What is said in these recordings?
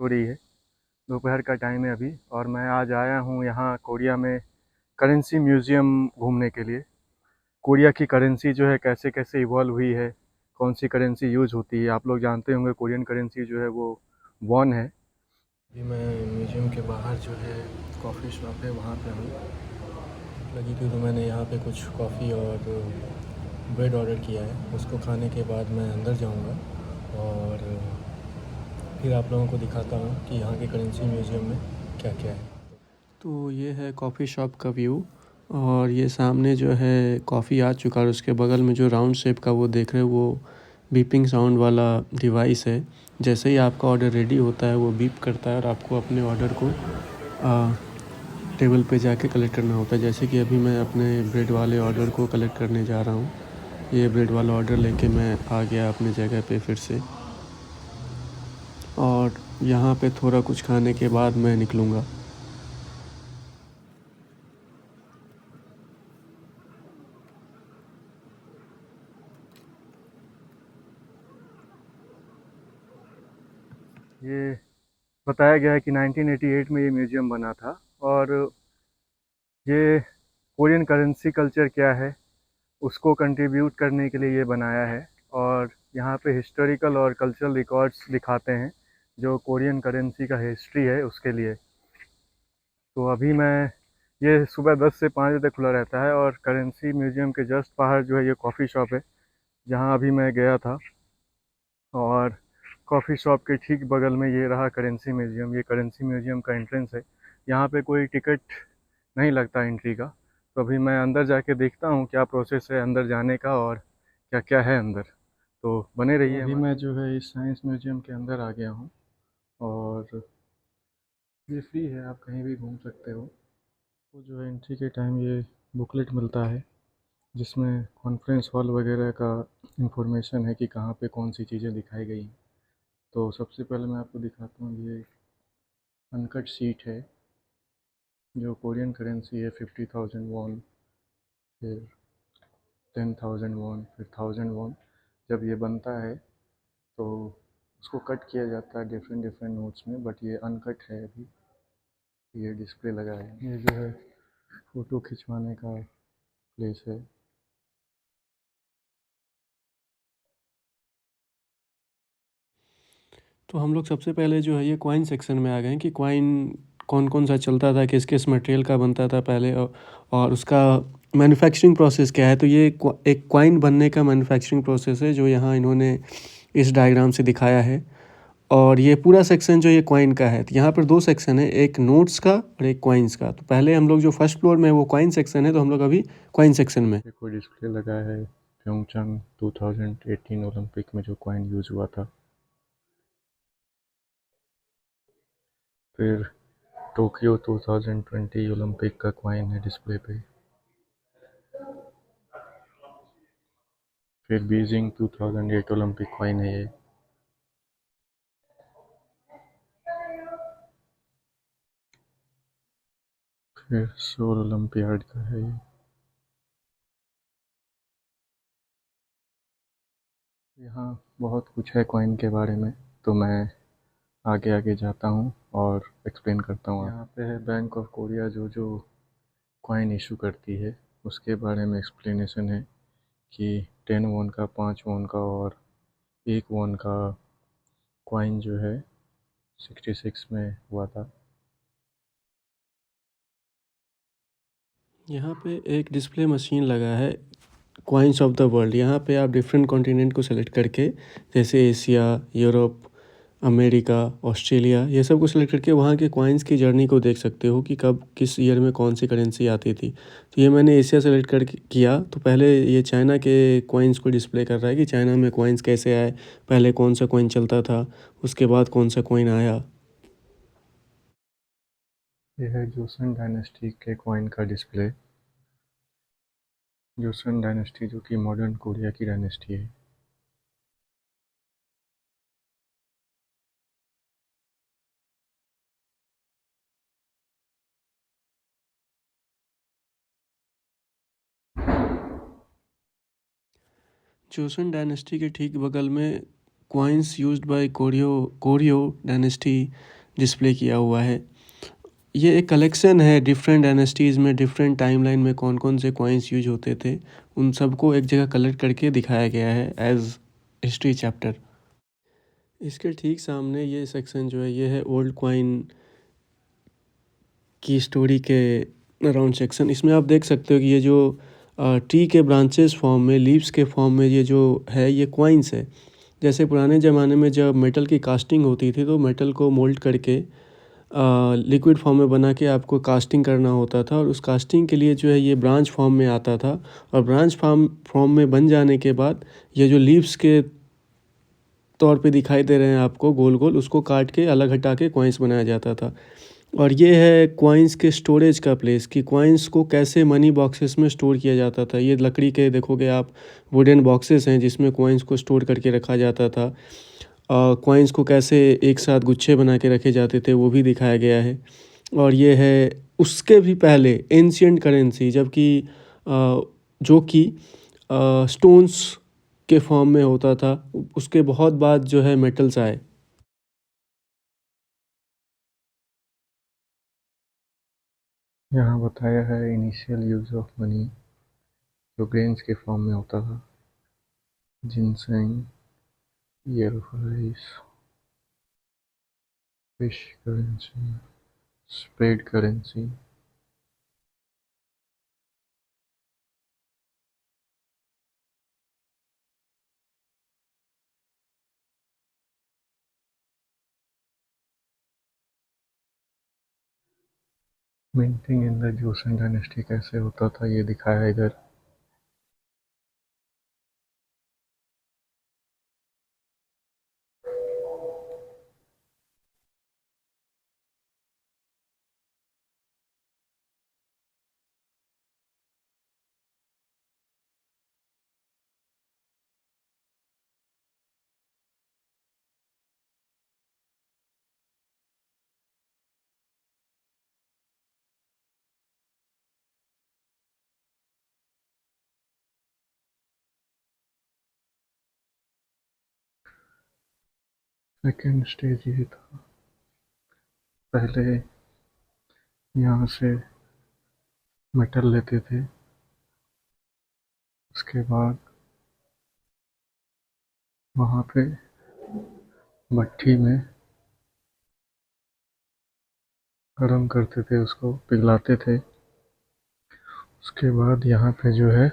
हो रही है। दोपहर का टाइम है अभी और मैं आज आया हूँ यहाँ कोरिया में करेंसी म्यूज़ियम घूमने के लिए। कोरिया की करेंसी जो है कैसे कैसे इवॉल्व हुई है, कौन सी करेंसी यूज़ होती है। आप लोग जानते होंगे कोरियन करेंसी जो है वो वॉन है। अभी मैं म्यूज़ियम के बाहर जो है कॉफ़ी शॉप है वहाँ पे हूँ। लगी थी तो मैंने यहाँ पे कुछ कॉफ़ी और ब्रेड ऑर्डर किया है। उसको खाने के बाद मैं अंदर जाऊँगा और फिर आप लोगों को दिखाता हूँ कि यहाँ के करेंसी म्यूज़ियम में क्या क्या है। तो ये है कॉफ़ी शॉप का व्यू और ये सामने जो है कॉफ़ी आ चुका है और उसके बगल में जो राउंड शेप का वो देख रहे हो वो बीपिंग साउंड वाला डिवाइस है। जैसे ही आपका ऑर्डर रेडी होता है वो बीप करता है और आपको अपने ऑर्डर को टेबल पे जाके कलेक्ट करना होता है। जैसे कि अभी मैं अपने ब्रेड वाले ऑर्डर को कलेक्ट करने जा रहा हूँ। ये ब्रेड वाला ऑर्डर लेके मैं आ गया अपनी जगह पे फिर से और यहाँ पे थोड़ा कुछ खाने के बाद मैं निकलूँगा। ये बताया गया है कि 1988 में ये म्यूज़ियम बना था और ये कोरियन करेंसी कल्चर क्या है उसको कंट्रीब्यूट करने के लिए ये बनाया है और यहाँ पे हिस्टोरिकल और कल्चरल रिकॉर्ड्स दिखाते हैं जो कोरियन करेंसी का हिस्ट्री है उसके लिए। तो अभी मैं ये सुबह 10 से 5 बजे तक खुला रहता है और करेंसी म्यूज़ियम के जस्ट बाहर जो है ये कॉफ़ी शॉप है जहाँ अभी मैं गया था और कॉफ़ी शॉप के ठीक बगल में ये रहा करेंसी म्यूज़ियम। ये करेंसी म्यूज़ियम का एंट्रेंस है। यहाँ पे कोई टिकट नहीं लगता एंट्री का। तो अभी मैं अंदर जाके देखता हूँ क्या प्रोसेस है अंदर जाने का और क्या क्या है अंदर। तो बने रहिए। अभी मैं जो है इस साइंस म्यूज़ियम के अंदर आ गया हूँ और ये फ्री है, आप कहीं भी घूम सकते हो। तो जो है एंट्री के टाइम ये बुकलेट मिलता है जिसमें कॉन्फ्रेंस हॉल वगैरह का इंफॉर्मेशन है कि कहाँ पे कौन सी चीज़ें दिखाई गई हैं। तो सबसे पहले मैं आपको दिखाता हूँ ये अनकट शीट है जो कोरियन करेंसी है 50,000 वॉन, फिर 10,000 वॉन, फिर 1000 वॉन। जब ये बनता है तो उसको कट किया जाता है डिफरेंट डिफरेंट नोट्स में, बट ये अनकट है अभी। ये डिस्प्ले लगा है। ये जो है फ़ोटो खिंचवाने का प्लेस है। तो हम लोग सबसे पहले जो है ये कॉइन सेक्शन में आ गए हैं कि कॉइन कौन कौन सा चलता था, किस किस मटेरियल का बनता था पहले और उसका मैन्युफैक्चरिंग प्रोसेस क्या है। तो ये एक कॉइन बनने का मैन्युफैक्चरिंग प्रोसेस है जो यहाँ इन्होंने इस डायग्राम से दिखाया है। और ये पूरा सेक्शन जो ये कॉइन का है, तो यहाँ पर दो सेक्शन है, एक नोट्स का और एक कॉइन्स का। तो पहले हम लोग जो फर्स्ट फ्लोर में वो कॉइन सेक्शन है, तो हम लोग अभी कॉइन सेक्शन में। देखो डिस्प्ले लगा है प्योंगचांग 2018 ओलंपिक में जो कॉइन यूज़ हुआ था। फिर टोक्यो 2020 ओलंपिक का कॉइन है डिस्प्ले पे। फिर बीजिंग 2008 ओलंपिक कॉइन है ये। फिर सोल ओलंपियाड का है ये। यहाँ बहुत कुछ है कॉइन के बारे में, तो मैं आगे आगे जाता हूँ और एक्सप्लेन करता हूँ। यहाँ पे है बैंक ऑफ कोरिया जो जो कॉइन इशू करती है उसके बारे में एक्सप्लेनेशन है कि 10 वॉन का, 5 वॉन का और 1 वॉन का कॉइन जो है 66 में हुआ था। यहाँ पे एक डिस्प्ले मशीन लगा है कॉइन्स ऑफ द वर्ल्ड। यहाँ पे आप डिफरेंट कॉन्टिनेंट को सेलेक्ट करके जैसे एशिया, यूरोप, अमेरिका, ऑस्ट्रेलिया, ये सब को सेलेक्ट करके वहाँ के कॉइन्स की जर्नी को देख सकते हो कि कब किस ईयर में कौन सी करेंसी आती थी। तो ये मैंने एशिया सेलेक्ट कर किया तो पहले ये चाइना के कॉइन्स को डिस्प्ले कर रहा है कि चाइना में कॉइन्स कैसे आए, पहले कौन सा कॉइन चलता था, उसके बाद कौन सा कॉइन आया। ये है जोसन डायनेस्टी के कॉइन का डिस्प्ले। जोसन डायनेस्टी जो कि मॉडर्न कोरिया की डायनेस्टी है। जोसन डायनेस्टी के ठीक बगल में coins used by chorio dynasty display किया हुआ है। ये एक कलेक्शन है डिफरेंट डायनेस्टीज़ में डिफरेंट टाइमलाइन में कौन कौन से कॉइन्स यूज होते थे, उन सबको एक जगह कलेक्ट करके दिखाया गया है एज हिस्ट्री चैप्टर। इसके ठीक सामने ये सेक्शन जो है ये है ओल्ड कॉइन की स्टोरी के अराउंड सेक्शन। इसमें आप देख सकते हो कि ये जो ट्री के ब्रांचेस फॉर्म में, लीव्स के फॉर्म में ये जो है ये कॉइन्स है। जैसे पुराने ज़माने में जब मेटल की कास्टिंग होती थी तो मेटल को मोल्ड करके लिक्विड फॉर्म में बना के आपको कास्टिंग करना होता था, और उस कास्टिंग के लिए जो है ये ब्रांच फॉर्म में आता था, और ब्रांच फॉर्म में बन जाने के बाद ये जो लीव्स के तौर पे दिखाई दे रहे हैं आपको गोल गोल, उसको काट के अलग हटा के कॉइन्स बनाया जाता था। और ये है कॉइन्स के स्टोरेज का प्लेस, कि कॉइन्स को कैसे मनी बॉक्सेस में स्टोर किया जाता था। ये लकड़ी के देखोगे आप वुडन बॉक्सेस हैं जिसमें कॉइन्स को स्टोर करके रखा जाता था। कॉइन्स को कैसे एक साथ गुच्छे बना के रखे जाते थे वो भी दिखाया गया है। और ये है उसके भी पहले एंशियंट करेंसी, जबकि जो कि स्टोन्स के फॉर्म में होता था। उसके बहुत बाद जो है मेटल्स आए। यहाँ बताया है इनिशियल यूज ऑफ मनी, जो ग्रेन्स के फॉर्म में होता था। Ginseng, yellow rice, fish currency, spade currency. Minting in the Joseon dynasty कैसे होता था ये दिखाया है इधर। सेकेंड स्टेज ये था, पहले यहाँ से मेटल लेते थे, उसके बाद वहाँ पे भट्ठी में गर्म करते थे, उसको पिघलाते थे। उसके बाद यहाँ पे जो है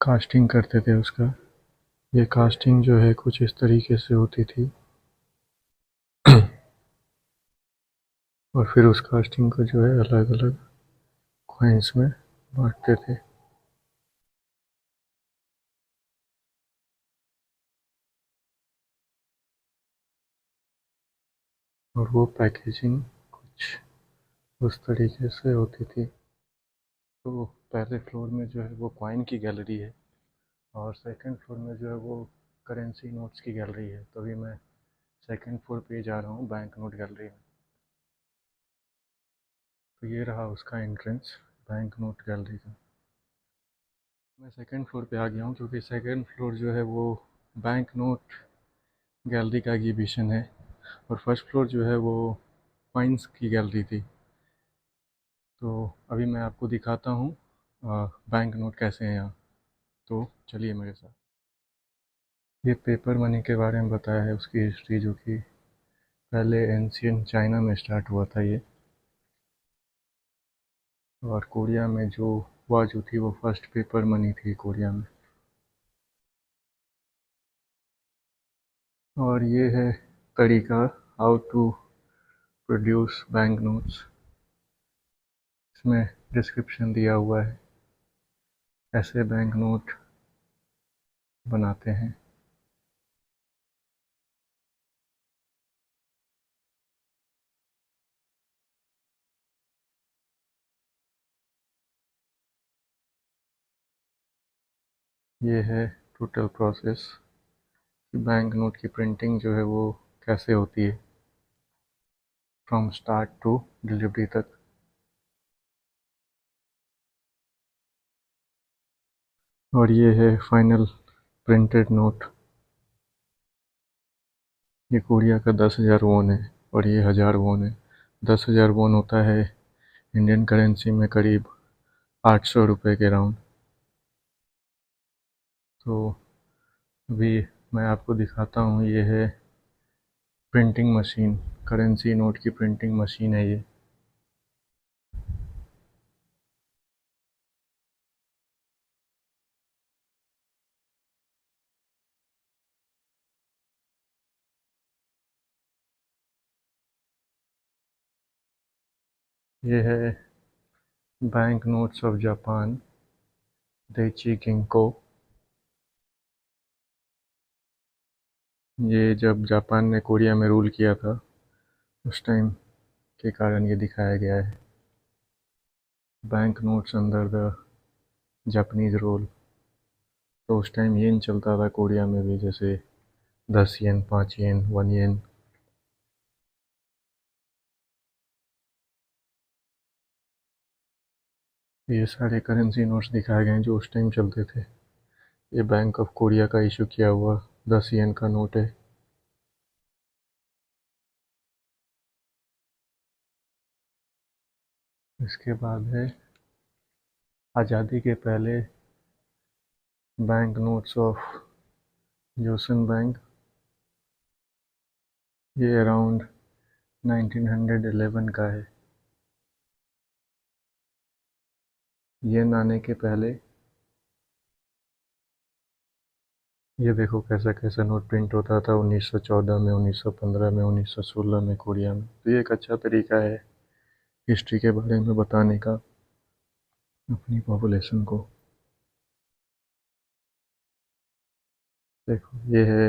कास्टिंग करते थे उसका। ये कास्टिंग जो है कुछ इस तरीके से होती थी और फिर उस कास्टिंग को जो है अलग अलग कॉइन्स में बांटते थे। और वो पैकेजिंग कुछ उस तरीके से होती थी। तो पहले फ्लोर में जो है वो कॉइन की गैलरी है, और सेकंड फ्लोर में जो है वो करेंसी नोट्स की गैलरी है। तो अभी मैं सेकंड फ्लोर पे जा रहा हूँ, बैंक नोट गैलरी में। तो ये रहा उसका एंट्रेंस, बैंक नोट गैलरी का। मैं सेकंड फ्लोर पे आ गया हूँ क्योंकि सेकंड फ्लोर जो है वो बैंक नोट गैलरी का एग्जीबिशन है, और फर्स्ट फ्लोर जो है वो कॉइन्स की गैलरी थी। तो अभी मैं आपको दिखाता हूँ बैंक नोट कैसे हैं यहाँ। तो चलिए मेरे साथ। ये पेपर मनी के बारे में बताया है, उसकी हिस्ट्री, जो कि पहले एंशियंट चाइना में स्टार्ट हुआ था ये, और कोरिया में जो थी वो फर्स्ट पेपर मनी थी कोरिया में। और ये है तरीका, how to produce bank notes. इसमें डिस्क्रिप्शन दिया हुआ है ऐसे बैंक नोट बनाते हैं। ये है टोटल प्रोसेस, बैंक नोट की प्रिंटिंग जो है वो कैसे होती है फ्रॉम स्टार्ट टू डिलीवरी तक। और ये है फाइनल प्रिंटेड नोट। ये कोरिया का 10,000 वॉन है और ये 1,000 वॉन है। 10,000 वॉन होता है इंडियन करेंसी में करीब 800 रुपये के राउंड। तो अभी मैं आपको दिखाता हूँ, ये है प्रिंटिंग मशीन, करेंसी नोट की प्रिंटिंग मशीन है ये। ये है बैंक नोट्स ऑफ जापान, डेची गिंको। ये जब जापान ने कोरिया में रूल किया था उस टाइम के कारण ये दिखाया गया है। Bank notes under the Japanese rule. तो उस टाइम येन चलता था कोरिया में भी, जैसे 10 येन, 5 येन, 1 येन। ये सारे करेंसी नोट्स दिखाए गए हैं जो उस टाइम चलते थे। ये बैंक ऑफ कोरिया का इशू किया हुआ 10 येन का नोट है। इसके बाद है आज़ादी के पहले bank notes of Jason bank. ये अराउंड 1911 का है। येन आने के पहले ये देखो कैसा कैसा नोट प्रिंट होता था 1914 में, 1915 में, 1916 में कोरिया में। तो ये एक अच्छा तरीका है हिस्ट्री के बारे में बताने का अपनी पॉपुलेशन को। देखो ये है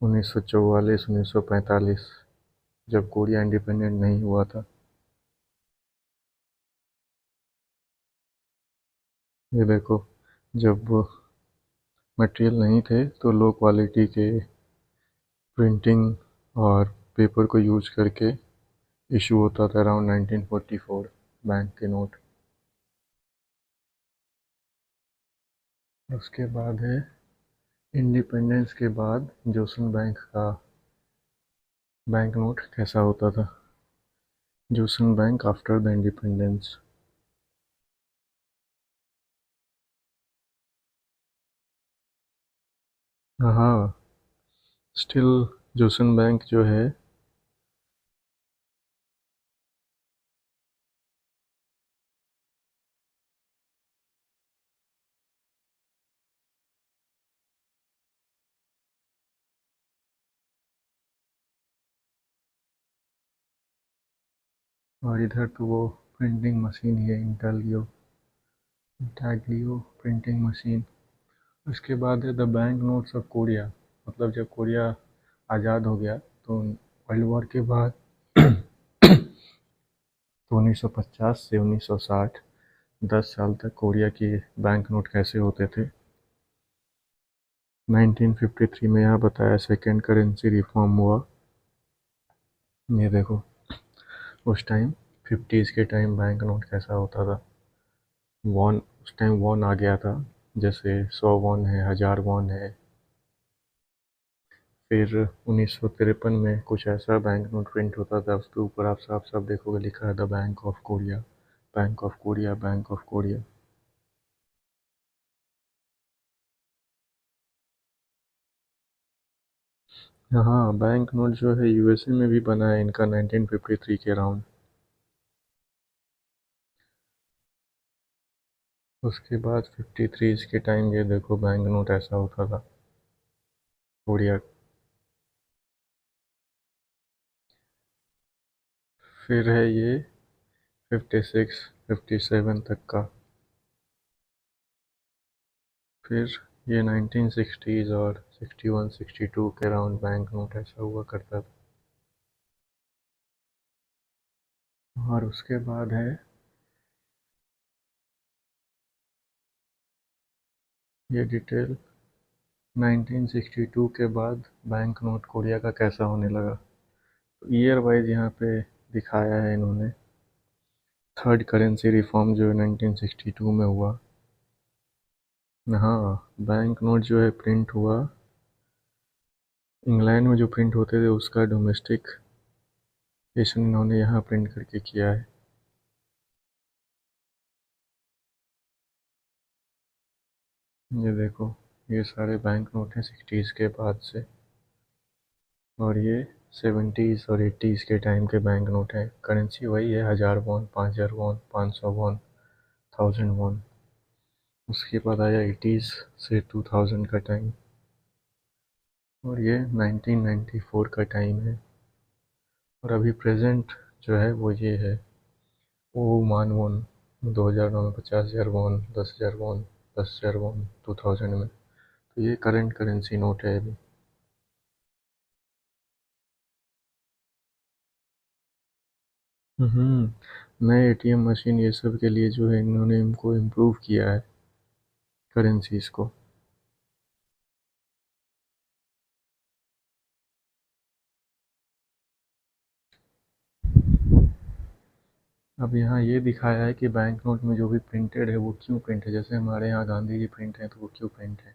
1944, 1945, जब कोरिया इंडिपेंडेंट नहीं हुआ था। ये देखो, जब मटेरियल नहीं थे तो लो क्वालिटी के प्रिंटिंग और पेपर को यूज करके इशू होता था अराउंड 1944 बैंक के नोट। उसके बाद है इंडिपेंडेंस के बाद जोसन बैंक का बैंक नोट कैसा होता था। Jason bank after the independence. हाँ, स्टिल जोसन बैंक जो है और इधर तो वो प्रिंटिंग मशीन ही है, इंटाग्लियो प्रिंटिंग मशीन। उसके बाद है the bank notes of Korea. मतलब जब कोरिया आज़ाद हो गया तो वर्ल्ड वॉर के बाद तो 1950 से 1960 10 साल तक कोरिया के बैंक नोट कैसे होते थे। 1953 में यहाँ बताया सेकेंड करेंसी रिफॉर्म हुआ। ये देखो उस टाइम 50s के टाइम बैंक नोट कैसा होता था। वॉन, उस टाइम वॉन आ गया था, जैसे 100 वॉन है, 1000 वॉन है। फिर 1953 में कुछ ऐसा बैंक नोट प्रिंट होता था, उसके ऊपर आप साफ साफ देखोगे लिखा है the bank of Korea, bank of Korea, bank of Korea. हाँ, बैंक नोट जो है यूएसए में भी बना है इनका 1953 के अराउंड। उसके बाद 53 के टाइम ये देखो बैंक नोट ऐसा होता था कोरिया। फिर है ये 56 57 तक का। फिर ये 1960s और 61 62 के अराउंड बैंक नोट ऐसा हुआ करता था। और उसके बाद है ये डिटेल 1962 के बाद बैंक नोट कोरिया का कैसा होने लगा। तो ईयर वाइज यहाँ पे दिखाया है इन्होंने। थर्ड करेंसी रिफॉर्म जो 1962 में हुआ, हाँ, बैंक नोट जो है प्रिंट हुआ इंग्लैंड में, जो प्रिंट होते थे उसका डोमेस्टिक एशन इन्होंने यहाँ प्रिंट करके किया है। ये देखो, ये सारे बैंक नोट हैं 60s के बाद से, और ये 70s और 80s के टाइम के बैंक नोट हैं। करेंसी वही है, 1000 वॉन, 5000 वॉन, 500 वॉन, 1000 वॉन। उसके बाद आया 80s से 2000 का टाइम, और ये 1994 का टाइम है। और अभी प्रेजेंट जो है वो ये है, वो मान वॉन 2009 में, 50,000 वॉन, 10,000 वॉन, 10,000 वॉन 2000 में। तो ये करंट करेंसी नोट है अभी। नए एटीएम मशीन ये सब के लिए जो है इन्होंने इनको इम्प्रूव किया है करेंसीज को। अब यहाँ ये दिखाया है कि बैंक नोट में जो भी प्रिंटेड है वो क्यों प्रिंट है। जैसे हमारे यहाँ गांधी जी प्रिंट है तो वो क्यों प्रिंट है।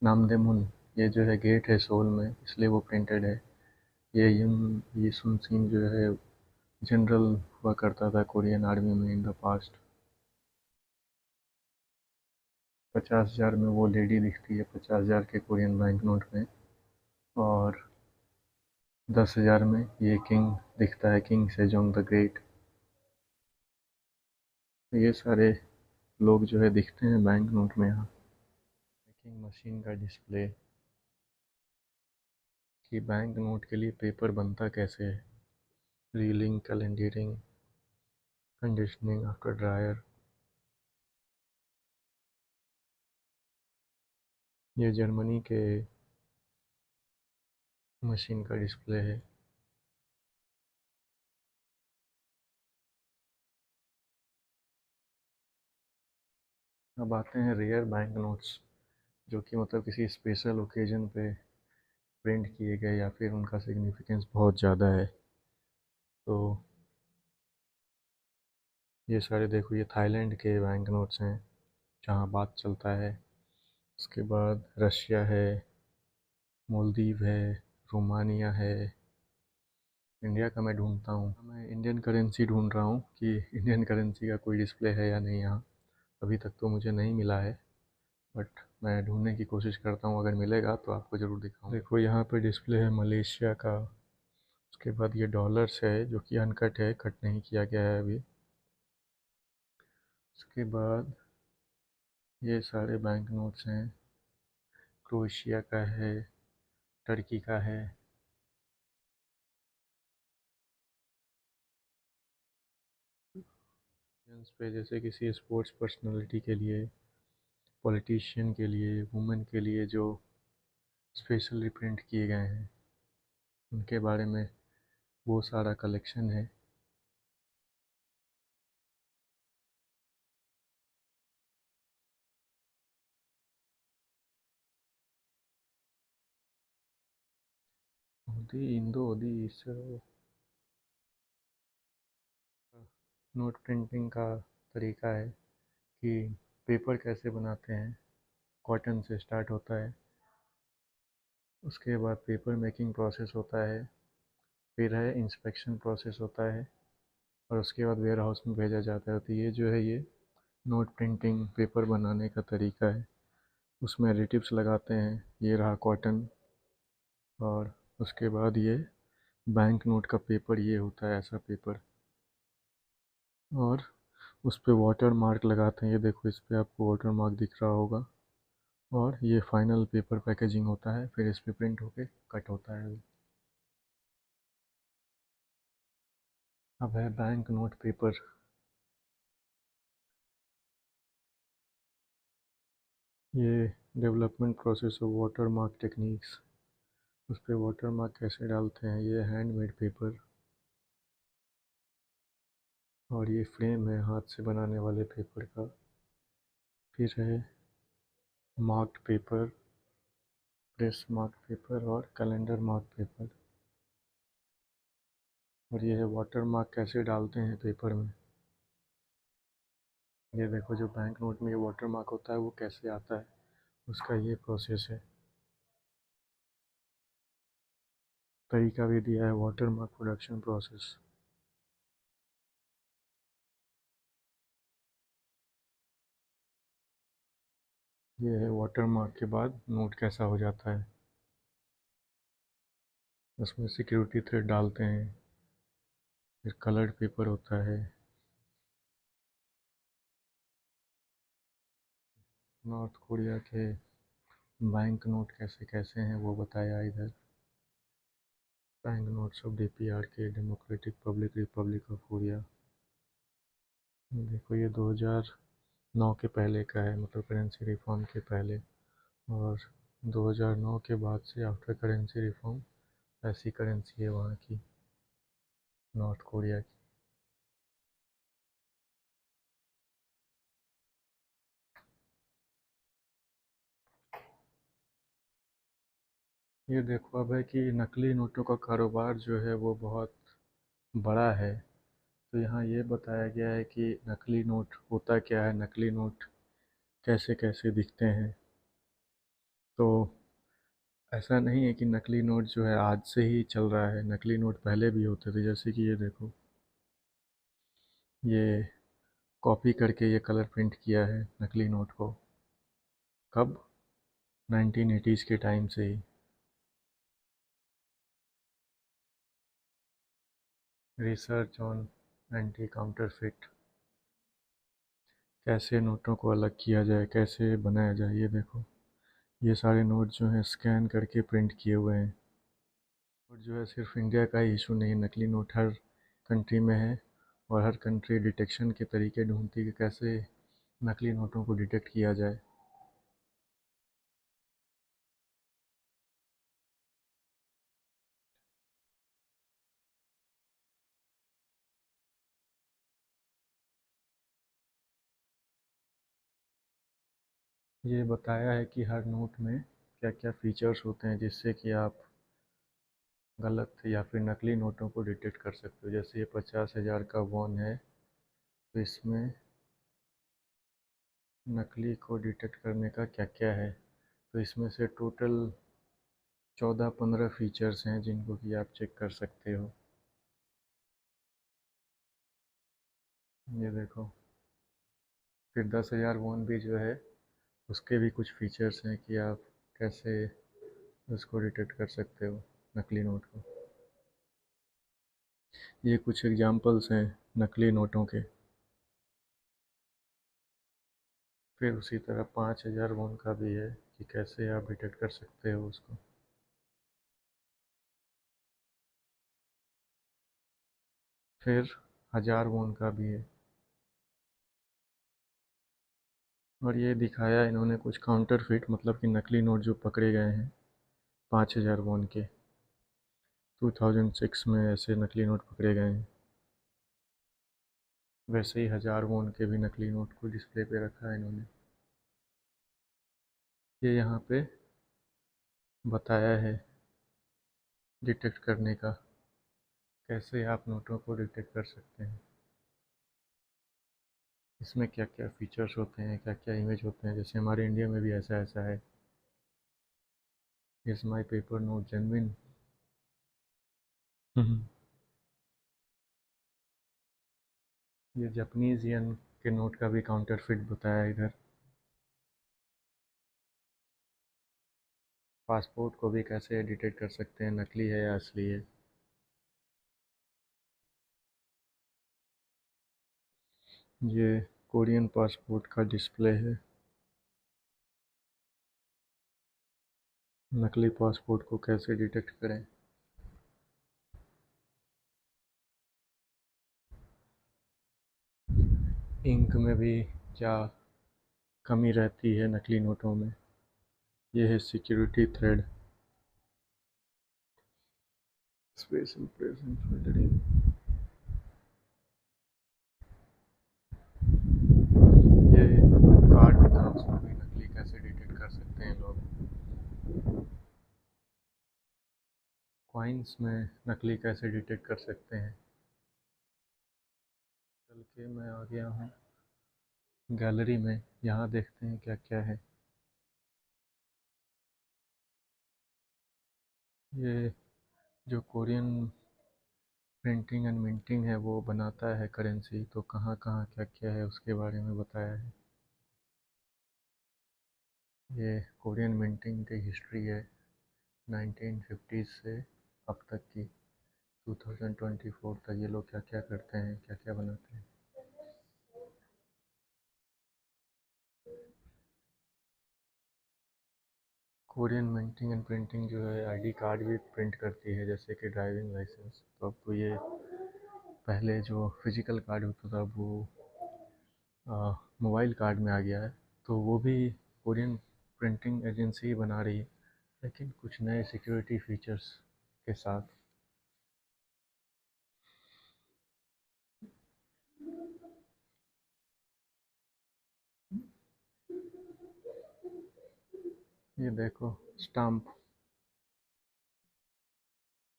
नामदेमुन, ये जो है गेट है सोल में, इसलिए वो प्रिंटेड है। ये युन ये सुन सिंह जो है जनरल हुआ करता था कोरियन आर्मी में इन द पास्ट। 50,000 में वो लेडी दिखती है, 50,000 के कोरियन बैंक नोट में। और 10,000 में ये किंग दिखता है, किंग सेजोंग द ग्रेट। ये सारे लोग जो है दिखते हैं बैंक नोट में यहाँ। चेकिंग मशीन का डिस्प्ले, कि बैंक नोट के लिए पेपर बनता कैसे है। Reeling, calendering, conditioning after dryer. ये जर्मनी के मशीन का डिस्प्ले है। अब आते हैं रेयर बैंक नोट्स, जो कि मतलब किसी स्पेशल ओकेजन पे प्रिंट किए गए या फिर उनका सिग्निफिकेंस बहुत ज़्यादा है। तो ये सारे देखो, ये थाईलैंड के बैंक नोट्स हैं जहाँ बात चलता है। उसके बाद रशिया है, मालदीव है, रोमानिया है। इंडिया का मैं ढूंढता हूँ, मैं इंडियन करेंसी ढूंढ रहा हूँ कि इंडियन करेंसी का कोई डिस्प्ले है या नहीं यहाँ। अभी तक तो मुझे नहीं मिला है, बट मैं ढूंढने की कोशिश करता हूँ। अगर मिलेगा तो आपको ज़रूर दिखाऊँ। देखो यहाँ पे डिस्प्ले है मलेशिया का। उसके बाद ये डॉलर्स है जो कि अनकट है, कट नहीं किया गया है अभी। उसके बाद ये सारे बैंक नोट्स हैं। क्रोएशिया का है, टर्की का है। पे जैसे किसी स्पोर्ट्स पर्सनालिटी के लिए, पॉलिटिशियन के लिए, वुमेन के लिए जो स्पेशली प्रिंट किए गए हैं, उनके बारे में वो सारा कलेक्शन है। ओदी, इंदो ओदी, नोट प्रिंटिंग का तरीका है कि पेपर कैसे बनाते हैं। कॉटन से स्टार्ट होता है, उसके बाद पेपर मेकिंग प्रोसेस होता है, फिर है इंस्पेक्शन प्रोसेस होता है, और उसके बाद वेयर हाउस में भेजा जाता है। तो ये जो है ये नोट प्रिंटिंग पेपर बनाने का तरीका है। उसमें एडिटिव्स लगाते हैं। ये रहा कॉटन, और उसके बाद ये बैंक नोट का पेपर ये होता है, ऐसा पेपर। और उस पर वाटर मार्क लगाते हैं। ये देखो, इस पर आपको वाटर मार्क दिख रहा होगा। और ये फाइनल पेपर पैकेजिंग होता है, फिर इस पर प्रिंट होके कट होता है। अब है बैंक नोट पेपर। ये development process of water mark techniques, उस पर वाटर मार्क कैसे डालते हैं। ये हैंडमेड पेपर। और ये फ्रेम है हाथ से बनाने वाले पेपर का। फिर है marked paper, press mark paper और कैलेंडर मार्क पेपर। और ये है वाटर मार्क कैसे डालते हैं पेपर में। ये देखो, जो बैंक नोट में ये वाटर मार्क होता है वो कैसे आता है, उसका ये प्रोसेस है। तरीका भी दिया है, वाटर मार्क प्रोडक्शन प्रोसेस। ये है वाटर मार्क के बाद नोट कैसा हो जाता है। उसमें सिक्योरिटी थ्रेड डालते हैं, फिर कलर्ड पेपर होता है। नॉर्थ कोरिया के बैंक नोट कैसे कैसे हैं वो बताया इधर। बैंक नोट्स ऑफ डीपीआर के, democratic public Republic of Korea. देखो, ये 2009 के पहले का है, मतलब करेंसी रिफॉर्म के पहले। और 2009 के बाद से आफ्टर करेंसी रिफॉर्म ऐसी करेंसी है वहाँ की, नॉर्थ कोरिया की। ये देखो अब है कि नकली नोटों का कारोबार जो है वो बहुत बड़ा है। तो यहाँ ये बताया गया है कि नकली नोट होता क्या है, नकली नोट कैसे कैसे दिखते हैं। तो ऐसा नहीं है कि नकली नोट जो है आज से ही चल रहा है, नकली नोट पहले भी होते थे। जैसे कि ये देखो, ये कॉपी करके ये कलर प्रिंट किया है नकली नोट को। कब? 1980s के टाइम से ही। रिसर्च ऑन एंटी काउंटरफिट, कैसे नोटों को अलग किया जाए, कैसे बनाया जाए। ये देखो, ये सारे नोट जो हैं स्कैन करके प्रिंट किए हुए हैं। और जो है सिर्फ इंडिया का ही इशू नहीं, नकली नोट हर कंट्री में है। और हर कंट्री डिटेक्शन के तरीके ढूंढती है कि कैसे नकली नोटों को डिटेक्ट किया जाए। ये बताया है कि हर नोट में क्या क्या फीचर्स होते हैं जिससे कि आप गलत या फिर नकली नोटों को डिटेक्ट कर सकते हो। जैसे ये 50,000 का वॉन है, तो इसमें नकली को डिटेक्ट करने का क्या क्या है। तो इसमें से टोटल 14-15 फीचर्स हैं जिनको कि आप चेक कर सकते हो। ये देखो, फिर 10,000 वॉन भी जो है उसके भी कुछ फीचर्स हैं कि आप कैसे उसको डिटेक्ट कर सकते हो, नकली नोट को। ये कुछ एग्जांपल्स हैं नकली नोटों के। फिर उसी तरह 5,000 वॉन का भी है कि कैसे आप डिटेक्ट कर सकते हो उसको। फिर 1,000 वॉन का भी है। और ये दिखाया इन्होंने कुछ काउंटरफिट, मतलब कि नकली नोट जो पकड़े गए हैं 5,000 वॉन के। 2006 में ऐसे नकली नोट पकड़े गए हैं। वैसे ही 1,000 वॉन के भी नकली नोट को डिस्प्ले पे रखा है इन्होंने। ये यहाँ पे बताया है डिटेक्ट करने का, कैसे आप नोटों को डिटेक्ट कर सकते हैं। इसमें क्या क्या फीचर्स होते हैं, क्या क्या इमेज होते हैं। जैसे हमारे इंडिया में भी ऐसा ऐसा है, is my paper note genuine. ये जापानीज येन के नोट का भी काउंटरफिट बताया इधर। पासपोर्ट को भी कैसे डिटेक्ट कर सकते हैं नकली है या असली है। ये कोरियन पासपोर्ट का डिस्प्ले है। नकली पासपोर्ट को कैसे डिटेक्ट करें। इंक में भी क्या कमी रहती है नकली नोटों में। ये है security thread, space impression filtering. ये कार्ड होता है, उसमें भी नकली कैसे डिटेक्ट कर सकते हैं लोग। कॉइन्स में नकली कैसे डिटेक्ट कर सकते हैं। चल के मैं आ गया हूँ गैलरी में यहाँ देखते हैं क्या क्या है। ये जो कोरियन प्रिंटिंग एंड मिंटिंग है वो बनाता है करेंसी, तो कहाँ कहाँ क्या क्या है उसके बारे में बताया है। ये कोरियन मिंटिंग की हिस्ट्री है 1950 से अब तक की, 2024 तक ये लोग क्या क्या करते हैं, क्या क्या बनाते हैं। कोरियन मिंटिंग एंड प्रिंटिंग जो है आईडी कार्ड भी प्रिंट करती है, जैसे कि ड्राइविंग लाइसेंस। तो अब तो ये पहले जो फिजिकल कार्ड होता था वो मोबाइल कार्ड में आ गया है। तो वो भी कोरियन प्रिंटिंग एजेंसी ही बना रही है, लेकिन कुछ नए सिक्योरिटी फीचर्स के साथ। ये देखो स्टाम्प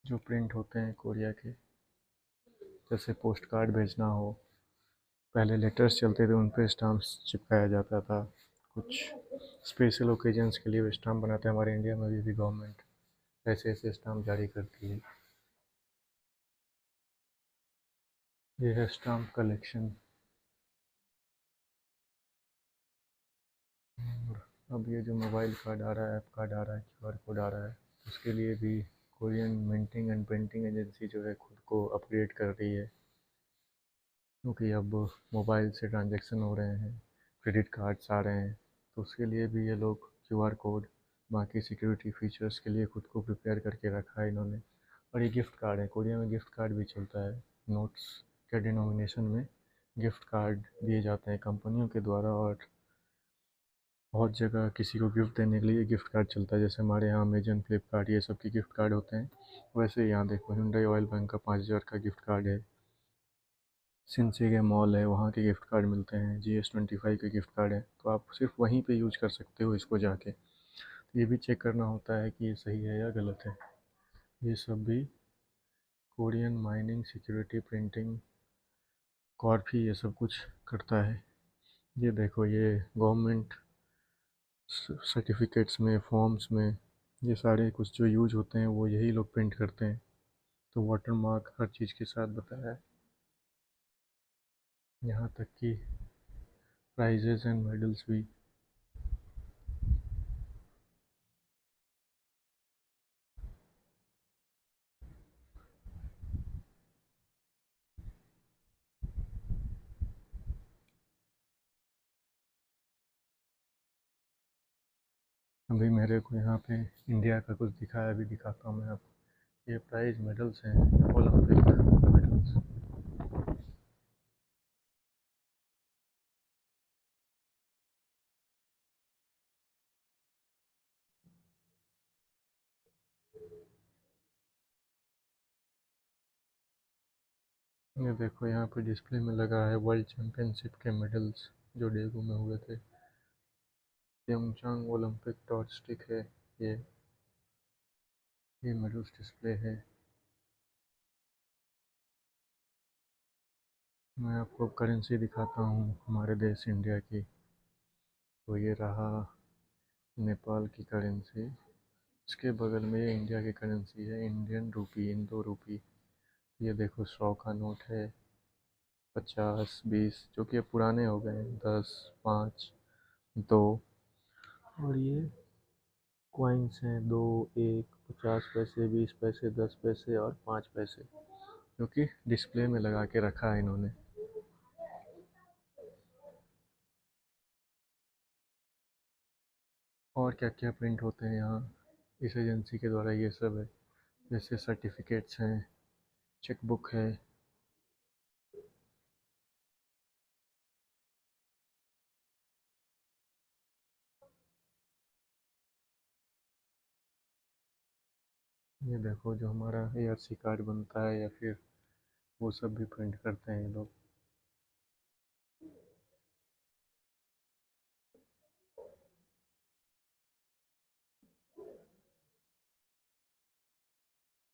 जो प्रिंट होते हैं कोरिया के, जैसे पोस्ट कार्ड भेजना हो, पहले लेटर्स चलते थे उन पे स्टाम्प्स चिपकाया जाता था। कुछ स्पेशल ओकेजन्स के लिए वो स्टाम्प बनाते हैं। हमारे इंडिया में भी गवर्नमेंट ऐसे ऐसे स्टाम्प जारी करती है। ये है स्टाम्प कलेक्शन। और अब ये जो मोबाइल कार्ड आ रहा है, ऐप कार्ड आ रहा है, क्यूआर कोड आ रहा है, उसके लिए भी Korean minting and printing agency जो है खुद को अपग्रेड कर रही है, क्योंकि अब मोबाइल से ट्रांजैक्शन हो रहे हैं, क्रेडिट कार्ड्स आ रहे हैं। तो उसके लिए भी ये लोग क्यूआर कोड, बाकी सिक्योरिटी फीचर्स के लिए खुद को प्रिपेयर करके रखा है इन्होंने। और ये गिफ्ट कार्ड है, कोरिया में गिफ्ट कार्ड भी चलता है। नोट्स के डिनोमिनेशन में गिफ्ट कार्ड दिए जाते हैं कंपनियों के द्वारा, और बहुत जगह किसी को गिफ्ट देने के लिए गिफ्ट कार्ड चलता है। जैसे हमारे यहाँ अमेजन, फ्लिपकार्ट, ये सब के गिफ्ट कार्ड होते हैं, वैसे ही यहाँ देखो हुंडई ऑयल बैंक का 5,000 का गिफ्ट कार्ड है। सिंसेगे मॉल है, वहाँ के गिफ्ट कार्ड मिलते हैं। GS25 के गिफ्ट कार्ड है, तो आप सिर्फ वहीं पे यूज कर सकते हो इसको जाके। तो ये भी चेक करना होता है कि ये सही है या गलत है। ये सब भी कोरियन माइनिंग, सिक्योरिटी, प्रिंटिंग, कॉर्फी, ये सब कुछ करता है। ये देखो ये गवर्नमेंट सर्टिफिकेट्स में, फॉर्म्स में, ये सारे कुछ जो यूज होते हैं वो यही लोग प्रिंट करते हैं। तो वाटर मार्क हर चीज़ के साथ बताया है, यहाँ तक कि प्राइजेस एंड मेडल्स भी। अभी मेरे को यहाँ पे इंडिया का कुछ दिखाया, अभी दिखाता हूँ मैं आपको। ये प्राइज मेडल्स हैं, ओलंपिक मेडल्स। ये देखो यहाँ पे डिस्प्ले में लगा है वर्ल्ड चैम्पियनशिप के मेडल्स जो डेगू में हुए थे। प्योंगचांग ओलंपिक टॉर्च स्टिक है ये ये मेडल्स डिस्प्ले है। मैं आपको करेंसी दिखाता हूँ हमारे देश इंडिया की। तो ये रहा नेपाल की करेंसी, इसके बगल में ये इंडिया की करेंसी है, इंडियन रूपी, इंडो रूपी। ये देखो 100 का नोट है, 50, 20 जो कि अब पुराने हो गए हैं, 10, 5, 2। और ये कॉइन्स हैं, 2, 1, 50 पैसे, 20 पैसे, 10 पैसे और 5 पैसे, जो कि डिस्प्ले में लगा के रखा है इन्होंने। और क्या क्या प्रिंट होते हैं यहाँ इस एजेंसी के द्वारा, ये सब है। जैसे सर्टिफिकेट्स हैं, चेकबुक है। ये देखो जो हमारा ARC कार्ड बनता है या फिर वो सब भी प्रिंट करते हैं ये लोग।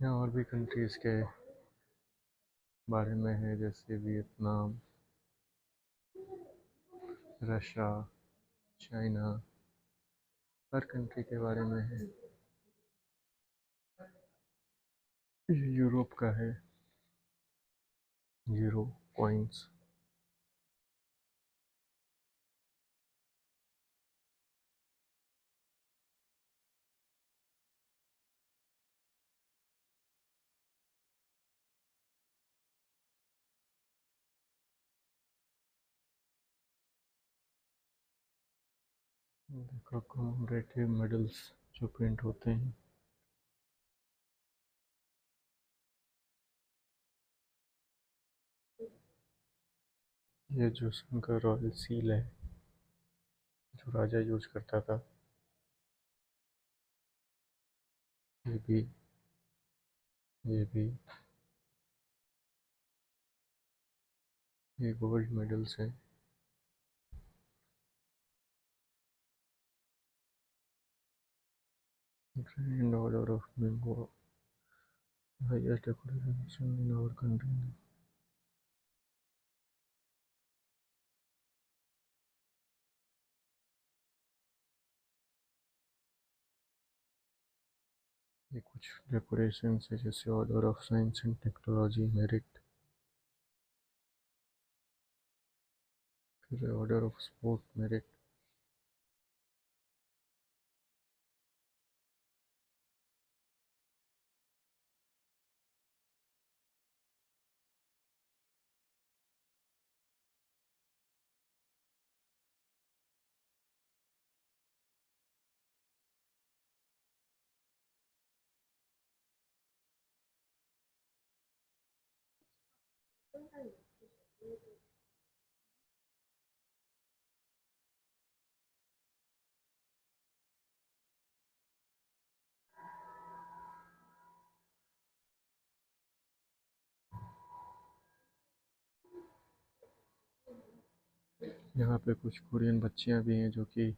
यहाँ और भी कंट्रीज़ के बारे में है, जैसे वियतनाम, रशिया, चाइना, हर कंट्री के बारे में है। ये यूरोप का है, यूरो कॉइन्स। देखो कॉमेमोरेटिव मेडल्स जो प्रिंट होते हैं। ये जो उनका रॉयल सील है जो राजा यूज करता था, ये भी, ये भी, ये गोल्ड मेडल्स है। Grand order of Bengal, highest decoration in our country. ये कुछ डेकोरेशन है जैसे order of science and technology merit, फिर ऑर्डर ऑफ स्पोर्ट मेरिट। यहाँ पे कुछ कोरियन बच्चियाँ भी हैं जो कि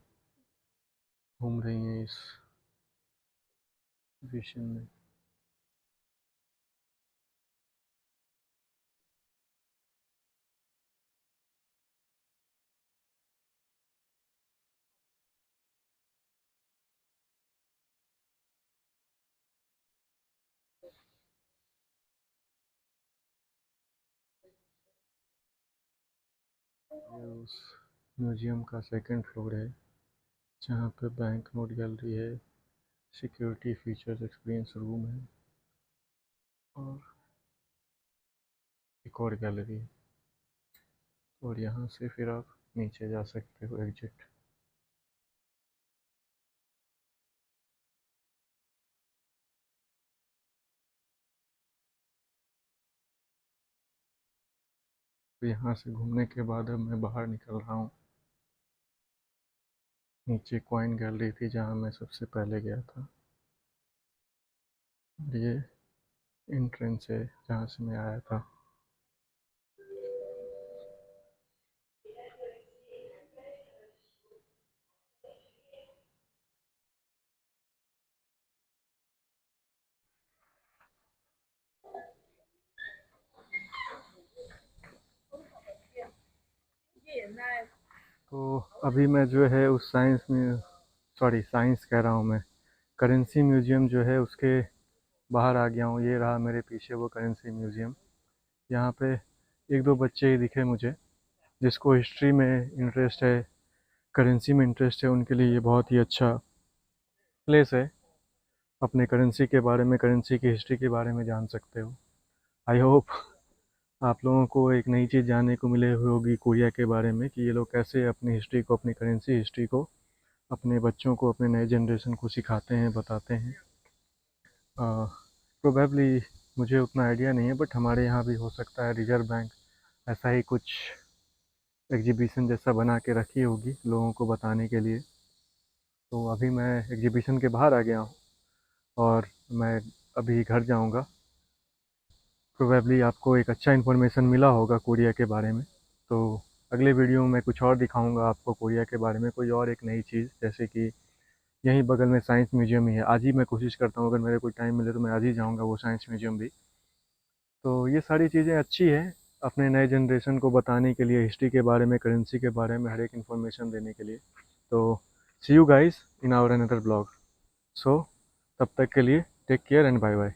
घूम रही हैं इस एग्जीबिशन में। ये उस म्यूजियम का सेकंड फ्लोर है जहाँ पे बैंक नोट गैलरी है, सिक्योरिटी फीचर्स एक्सपीरियंस रूम है और एक और गैलरी है। और यहाँ से फिर आप नीचे जा सकते हो एग्जिट। तो यहाँ से घूमने के बाद अब मैं बाहर निकल रहा हूँ। नीचे कॉइन गैलरी थी जहाँ मैं सबसे पहले गया था, और ये एंट्रेंस है जहाँ से मैं आया था। तो अभी मैं जो है उस साइंस में, सॉरी साइंस कह रहा हूँ मैं, करेंसी म्यूजियम जो है उसके बाहर आ गया हूँ। ये रहा मेरे पीछे वो करेंसी म्यूजियम। यहाँ पे एक दो बच्चे ही दिखे मुझे जिसको हिस्ट्री में इंटरेस्ट है, करेंसी में इंटरेस्ट है, उनके लिए ये बहुत ही अच्छा प्लेस है। अपने करेंसी के बारे में, करेंसी की हिस्ट्री के बारे में जान सकते हो। आई होप आप लोगों को एक नई चीज़ जानने को मिले हुई होगी कोरिया के बारे में कि ये लोग कैसे अपनी हिस्ट्री को, अपनी करेंसी हिस्ट्री को अपने बच्चों को, अपने नए जनरेशन को सिखाते हैं, बताते हैं। प्रोबेबली मुझे उतना आइडिया नहीं है, बट हमारे यहाँ भी हो सकता है रिजर्व बैंक ऐसा ही कुछ एग्जीबिशन जैसा बना के रखी होगी लोगों को बताने के लिए। तो अभी मैं एग्जीबिशन के बाहर आ गया हूँ और मैं अभी घर जाऊँगा। प्रोबेबली आपको एक अच्छा इन्फॉर्मेशन मिला होगा कोरिया के बारे में। तो अगले वीडियो में मैं कुछ और दिखाऊंगा आपको कोरिया के बारे में, कोई और एक नई चीज़, जैसे कि यहीं बगल में साइंस म्यूजियम ही है। आज ही मैं कोशिश करता हूँ, अगर मेरे कोई टाइम मिले तो मैं आज ही जाऊँगा वो साइंस म्यूजियम भी। तो ये सारी चीज़ें अच्छी है। अपने नए जनरेशन को बताने के लिए, हिस्ट्री के बारे में, करेंसी के बारे में हर एक इन्फॉर्मेशन देने के लिए। तो see you guys in our another blog. So तब तक के लिए take care and bye bye.